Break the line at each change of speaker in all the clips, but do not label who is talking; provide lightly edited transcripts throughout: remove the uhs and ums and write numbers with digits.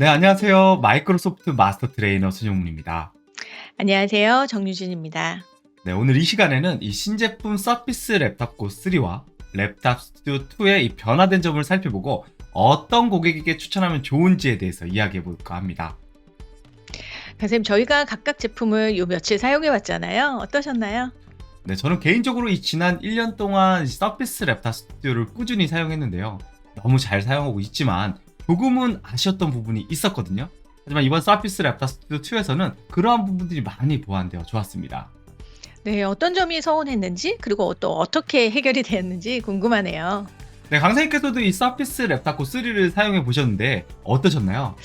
네, 안녕하세요. 마이크로소프트 마스터 트레이너 손영문입니다.
안녕하세요. 정유진입니다.
네, 오늘 이 시간에는 이 신제품 서피스 랩탑 고 3와 랩탑 스튜디오 2의 이 변화된 점을 살펴보고 어떤 고객에게 추천하면 좋은지에 대해서 이야기해 볼까 합니다.
선생님, 저희가 각각 제품을 요 며칠 사용해 왔잖아요. 어떠셨나요?
네, 저는 개인적으로 이 지난 1년 동안 이 서피스 랩탑 스튜디오를 꾸준히 사용했는데요. 너무 잘 사용하고 있지만 조금은 아쉬웠던 부분이 있었거든요. 하지만 이번 서피스 랩탑 스튜디오 2에서는 그러한 부분들이 많이 보완되어 좋았습니다.
네, 어떤 점이 서운했는지, 그리고 또 어떻게 해결이 되었는지 궁금하네요.
네, 강사님께서도 이 서피스 랩탑 고 3를 사용해 보셨는데 어떠셨나요?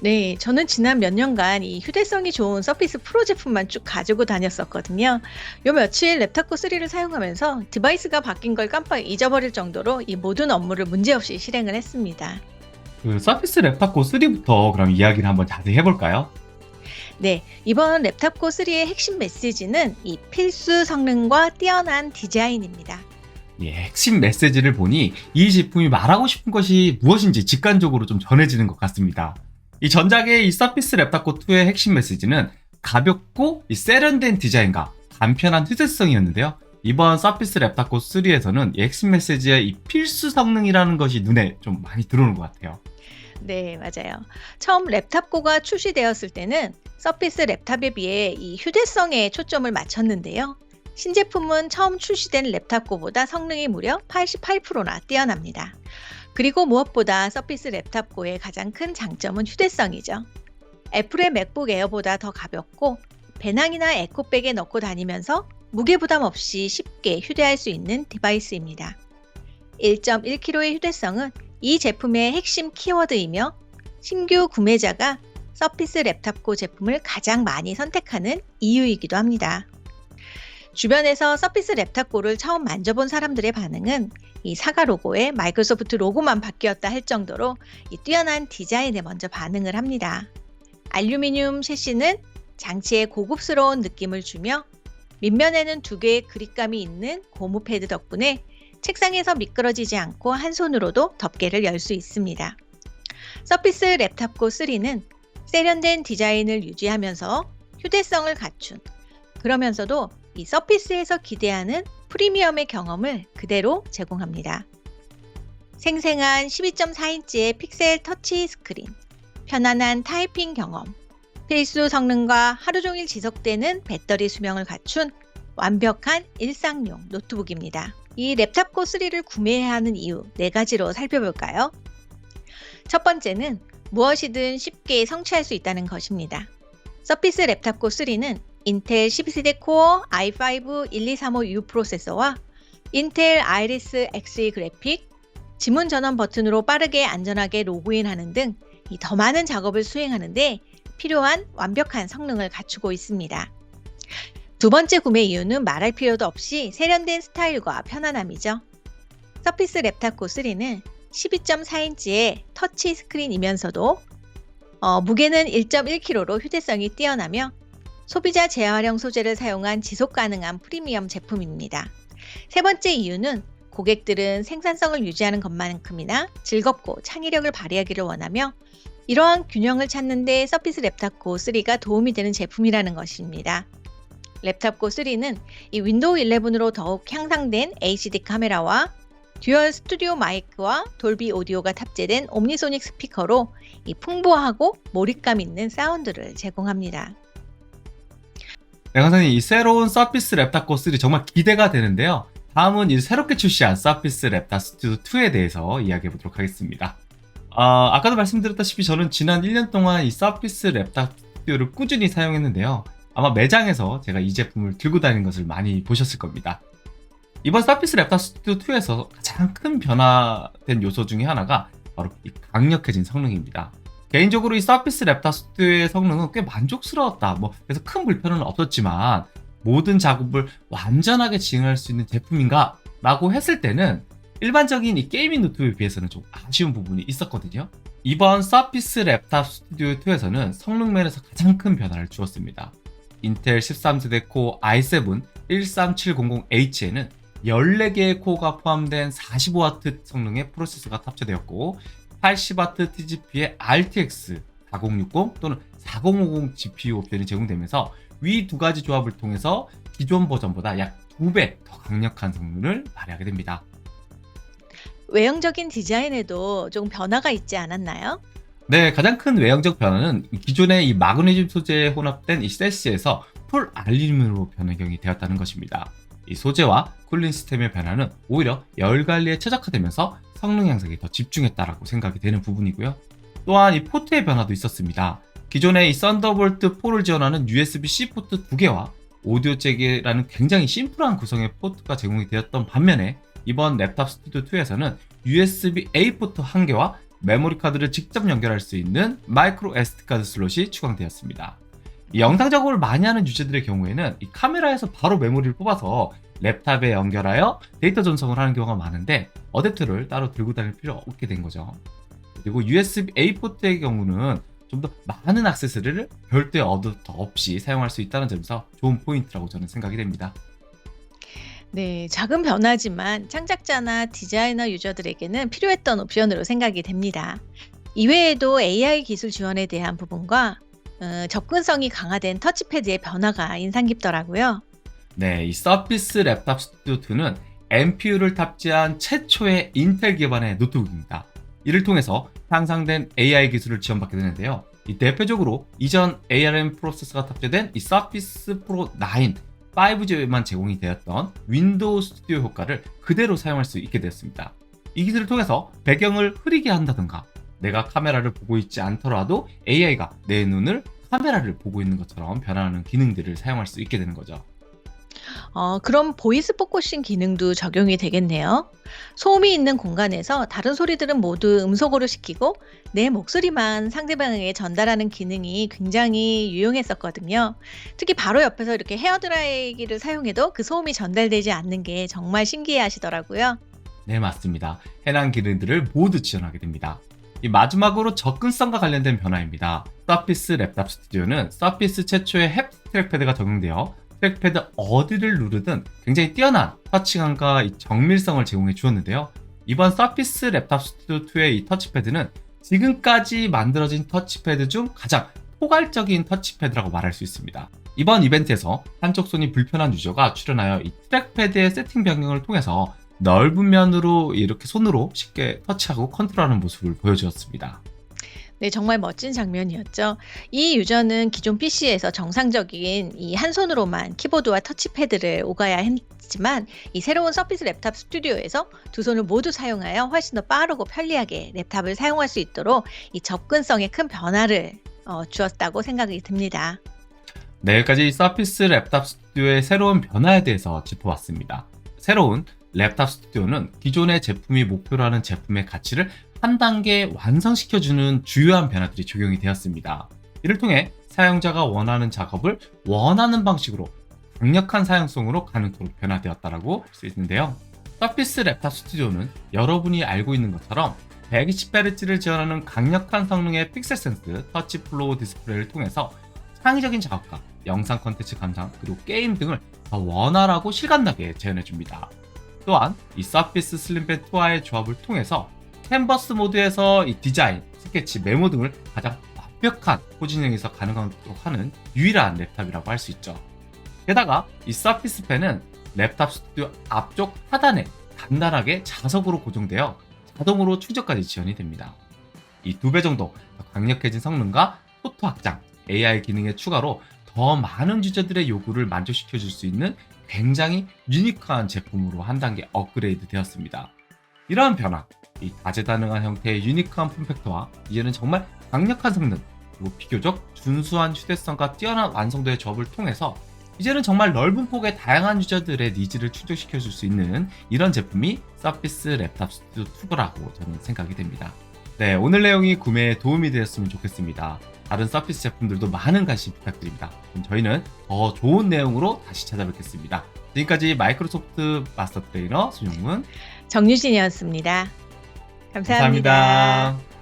네, 저는 지난 몇 년간 이 휴대성이 좋은 서피스 프로 제품만 쭉 가지고 다녔었거든요. 요 며칠 랩탑코 3를 사용하면서 디바이스가 바뀐 걸 깜빡 잊어버릴 정도로 이 모든 업무를 문제없이 실행을 했습니다.
그 서피스 랩탑 고 3부터 그럼 이야기를 한번 자세히 해볼까요?
네, 이번 랩탑코 3의 핵심 메시지는 이 필수 성능과 뛰어난 디자인입니다.
예, 핵심 메시지를 보니 이 제품이 말하고 싶은 것이 무엇인지 직관적으로 좀 전해지는 것 같습니다. 이 전작의 이 서피스 랩탑 고 2의 핵심 메시지는 가볍고 이 세련된 디자인과 간편한 휴대성이었는데요. 이번 서피스 랩탑 고 3에서는 이 핵심 메시지의 이 필수 성능이라는 것이 눈에 좀 많이 들어오는 것 같아요.
네, 맞아요. 처음 랩탑고가 출시되었을 때는 서피스 랩탑에 비해 이 휴대성에 초점을 맞췄는데요. 신제품은 처음 출시된 랩탑고보다 성능이 무려 88%나 뛰어납니다. 그리고 무엇보다 서피스 랩탑고의 가장 큰 장점은 휴대성이죠. 애플의 맥북 에어보다 더 가볍고 배낭이나 에코백에 넣고 다니면서 무게 부담 없이 쉽게 휴대할 수 있는 디바이스입니다. 1.1kg의 휴대성은 이 제품의 핵심 키워드이며 신규 구매자가 서피스 랩탑고 제품을 가장 많이 선택하는 이유이기도 합니다. 주변에서 서피스 랩탑고를 처음 만져본 사람들의 반응은 이 사과 로고에 마이크로소프트 로고만 바뀌었다 할 정도로 이 뛰어난 디자인에 먼저 반응을 합니다. 알루미늄 셰시는 장치에 고급스러운 느낌을 주며 밑면에는 두 개의 그립감이 있는 고무 패드 덕분에 책상에서 미끄러지지 않고 한 손으로도 덮개를 열 수 있습니다. 서피스 랩탑고 3는 세련된 디자인을 유지하면서 휴대성을 갖춘, 그러면서도 이 서피스에서 기대하는 프리미엄의 경험을 그대로 제공합니다. 생생한 12.4인치의 픽셀 터치 스크린, 편안한 타이핑 경험, 필수 성능과 하루 종일 지속되는 배터리 수명을 갖춘 완벽한 일상용 노트북입니다. 이 랩탑고 3를 구매해야 하는 이유 4가지로 살펴볼까요? 첫 번째는 무엇이든 쉽게 성취할 수 있다는 것입니다. 서피스 랩탑고 3는 인텔 12세대 코어 i5 1235U 프로세서와 인텔 아이리스 Xe 그래픽, 지문 전원 버튼으로 빠르게 안전하게 로그인하는 등 더 많은 작업을 수행하는데 필요한 완벽한 성능을 갖추고 있습니다. 두 번째 구매 이유는 말할 필요도 없이 세련된 스타일과 편안함이죠. 서피스 랩탑고 3는 12.4인치의 터치 스크린이면서도 무게는 1.1kg로 휴대성이 뛰어나며 소비자 재활용 소재를 사용한 지속 가능한 프리미엄 제품입니다. 세 번째 이유는 고객들은 생산성을 유지하는 것만큼이나 즐겁고 창의력을 발휘하기를 원하며 이러한 균형을 찾는 데 서피스 랩탑고 3가 도움이 되는 제품이라는 것입니다. 랩탑고 3는 이 윈도우 11으로 더욱 향상된 HD 카메라와 듀얼 스튜디오 마이크와 돌비 오디오가 탑재된 옴니소닉 스피커로 이 풍부하고 몰입감 있는 사운드를 제공합니다.
네, 강사님, 이 새로운 서피스 랩탑 고 3 정말 기대가 되는데요. 다음은 이 새롭게 출시한 서피스 랩탑 스튜디오 2에 대해서 이야기해 보도록 하겠습니다. 아까도 말씀드렸다시피 저는 지난 1년 동안 이 서피스 랩탑 스튜디오를 꾸준히 사용했는데요. 아마 매장에서 제가 이 제품을 들고 다니는 것을 많이 보셨을 겁니다. 이번 서피스 랩탑 스튜디오 2에서 가장 큰 변화된 요소 중에 하나가 바로 이 강력해진 성능입니다. 개인적으로 이 서피스 랩탑 스튜디오의 성능은 꽤 만족스러웠다. 그래서 큰 불편은 없었지만 모든 작업을 완전하게 진행할 수 있는 제품인가? 라고 했을 때는 일반적인 이 게이밍 노트북에 비해서는 좀 아쉬운 부분이 있었거든요. 이번 서피스 랩탑 스튜디오 2에서는 성능 면에서 가장 큰 변화를 주었습니다. 인텔 13세대 코어 i7 13700H에는 14개의 코어가 포함된 45W 성능의 프로세서가 탑재되었고 80W TGP의 RTX 4060 또는 4050 GPU 옵션이 제공되면서 위 두 가지 조합을 통해서 기존 버전보다 약 2배 더 강력한 성능을 발휘하게 됩니다.
외형적인 디자인에도 좀 변화가 있지 않았나요?
네, 가장 큰 외형적 변화는 기존의 이 마그네슘 소재에 혼합된 이 셋시에서 풀 알루미늄으로 변경이 되었다는 것입니다. 이 소재와 쿨링 시스템의 변화는 오히려 열 관리에 최적화되면서 성능 향상에 더 집중했다라고 생각이 되는 부분이고요. 또한 이 포트의 변화도 있었습니다. 기존의 이 썬더볼트 4를 지원하는 USB-C 포트 2개와 오디오 잭이라는 굉장히 심플한 구성의 포트가 제공이 되었던 반면에 이번 랩탑 스튜디오 2에서는 USB-A 포트 1개와 메모리 카드를 직접 연결할 수 있는 마이크로 SD 카드 슬롯이 추가되었습니다. 이 영상 작업을 많이 하는 유저들의 경우에는 이 카메라에서 바로 메모리를 뽑아서 랩탑에 연결하여 데이터 전송을 하는 경우가 많은데 어댑터를 따로 들고 다닐 필요 없게 된 거죠. 그리고 USB-A 포트의 경우는 좀 더 많은 액세서리를 별도의 어댑터 없이 사용할 수 있다는 점에서 좋은 포인트라고 저는 생각이 됩니다.
네, 작은 변화지만 창작자나 디자이너 유저들에게는 필요했던 옵션으로 생각이 됩니다. 이외에도 AI 기술 지원에 대한 부분과 접근성이 강화된 터치패드의 변화가 인상 깊더라고요.
네, 이 서피스 랩탑 스튜디오 2는 NPU를 탑재한 최초의 인텔 기반의 노트북입니다. 이를 통해서 향상된 AI 기술을 지원받게 되는데요. 이 대표적으로 이전 ARM 프로세서가 탑재된 이 서피스 프로 9 5G에만 제공이 되었던 윈도우 스튜디오 효과를 그대로 사용할 수 있게 되었습니다. 이 기술을 통해서 배경을 흐리게 한다든가 내가 카메라를 보고 있지 않더라도 AI가 내 눈을 카메라를 보고 있는 것처럼 변화하는 기능들을 사용할 수 있게 되는 거죠.
그럼 보이스 포커싱 기능도 적용이 되겠네요. 소음이 있는 공간에서 다른 소리들은 모두 음소거로 시키고 내 목소리만 상대방에게 전달하는 기능이 굉장히 유용했었거든요. 특히 바로 옆에서 이렇게 헤어드라이기를 사용해도 그 소음이 전달되지 않는 게 정말 신기해 하시더라고요.
네, 맞습니다. 해당 기능들을 모두 지원하게 됩니다. 이 마지막으로 접근성과 관련된 변화입니다. 서피스 랩탑 스튜디오는 서피스 최초의 햅틱 트랙패드가 적용되어 트랙패드 어디를 누르든 굉장히 뛰어난 터치감과 이 정밀성을 제공해 주었는데요. 이번 서피스 랩탑 스튜디오 2의 이 터치패드는 지금까지 만들어진 터치패드 중 가장 포괄적인 터치패드라고 말할 수 있습니다. 이번 이벤트에서 한쪽 손이 불편한 유저가 출연하여 이 트랙패드의 세팅 변경을 통해서 넓은 면으로 이렇게 손으로 쉽게 터치하고 컨트롤하는 모습을 보여주었습니다.
네, 정말 멋진 장면이었죠. 이 유저는 기존 PC에서 정상적인 이 한 손으로만 키보드와 터치패드를 오가야 했지만 이 새로운 서피스 랩탑 스튜디오에서 두 손을 모두 사용하여 훨씬 더 빠르고 편리하게 랩탑을 사용할 수 있도록 이 접근성에 큰 변화를 주었다고 생각이 듭니다.
네, 여기까지 서피스 랩탑 스튜디오의 새로운 변화에 대해서 짚어봤습니다. 새로운 랩탑 스튜디오는 기존의 제품이 목표로 하는 제품의 가치를 한 단계 완성시켜주는 주요한 변화들이 적용이 되었습니다. 이를 통해 사용자가 원하는 작업을 원하는 방식으로 강력한 사용성으로 가능토록 변화되었다고 할 수 있는데요. 서피스 랩탑 스튜디오는 여러분이 알고 있는 것처럼 120Hz를 지원하는 강력한 성능의 픽셀 센스 터치 플로우 디스플레이를 통해서 창의적인 작업과 영상 콘텐츠 감상 그리고 게임 등을 더 원활하고 실감나게 재현해줍니다. 또한 이 서피스 슬림펜 2와의 조합을 통해서 캔버스 모드에서 이 디자인, 스케치, 메모 등을 가장 완벽한 포지션에서 가능하도록 하는 유일한 랩탑이라고 할 수 있죠. 게다가 이 서피스 펜은 랩탑 스튜디오 앞쪽 하단에 단단하게 자석으로 고정되어 자동으로 충전까지 지원이 됩니다. 이 2배 정도 더 강력해진 성능과 포토 확장, AI 기능의 추가로 더 많은 유저들의 요구를 만족시켜 줄 수 있는 굉장히 유니크한 제품으로 한 단계 업그레이드 되었습니다. 이러한 변화, 이 다재다능한 형태의 유니크한 폼팩터와 이제는 정말 강력한 성능, 그리고 비교적 준수한 휴대성과 뛰어난 완성도의 조합을 통해서 이제는 정말 넓은 폭의 다양한 유저들의 니즈를 충족시켜 줄 수 있는 이런 제품이 서피스 랩탑 스튜디오 2라고 저는 생각이 됩니다. 네, 오늘 내용이 구매에 도움이 되었으면 좋겠습니다. 다른 서피스 제품들도 많은 관심 부탁드립니다. 그럼 저희는 더 좋은 내용으로 다시 찾아뵙겠습니다. 지금까지 마이크로소프트 마스터 트레이너 손용문
정유진이었습니다. 감사합니다.
감사합니다.